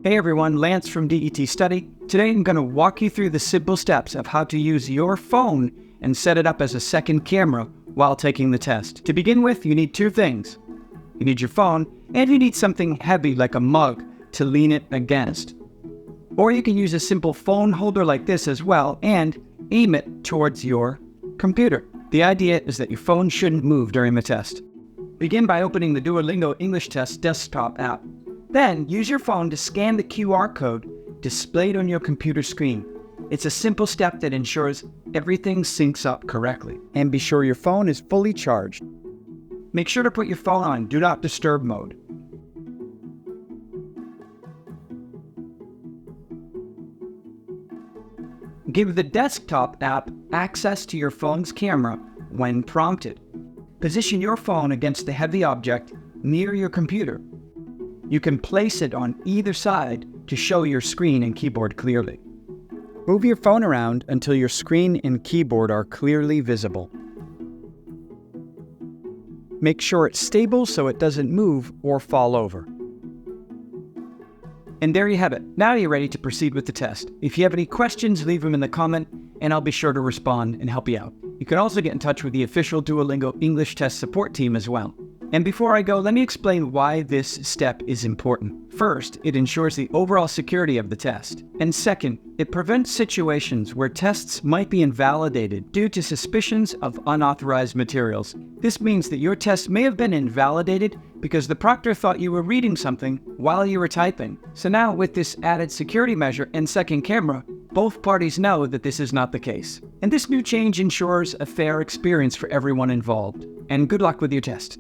Hey everyone, Lance from DET Study. Today I'm going to walk you through the simple steps of how to use your phone and set it up as a second camera while taking the test. To begin with, you need two things. You need your phone, and you need something heavy like a mug to lean it against. Or you can use a simple phone holder like this as well and aim it towards your computer. The idea is that your phone shouldn't move during the test. Begin by opening the Duolingo English Test desktop app. Then, use your phone to scan the QR code displayed on your computer screen. It's a simple step that ensures everything syncs up correctly. And be sure your phone is fully charged. Make sure to put your phone on Do Not Disturb mode. Give the desktop app access to your phone's camera when prompted. Position your phone against the heavy object near your computer. You can place it on either side to show your screen and keyboard clearly. Move your phone around until your screen and keyboard are clearly visible. Make sure it's stable so it doesn't move or fall over. And there you have it. Now you're ready to proceed with the test. If you have any questions, leave them in the comment and I'll be sure to respond and help you out. You can also get in touch with the official Duolingo English Test support team as well. And before I go, let me explain why this step is important. First, it ensures the overall security of the test. And second, it prevents situations where tests might be invalidated due to suspicions of unauthorized materials. This means that your test may have been invalidated because the proctor thought you were reading something while you were typing. So now with this added security measure and second camera, both parties know that this is not the case. And this new change ensures a fair experience for everyone involved. And good luck with your test.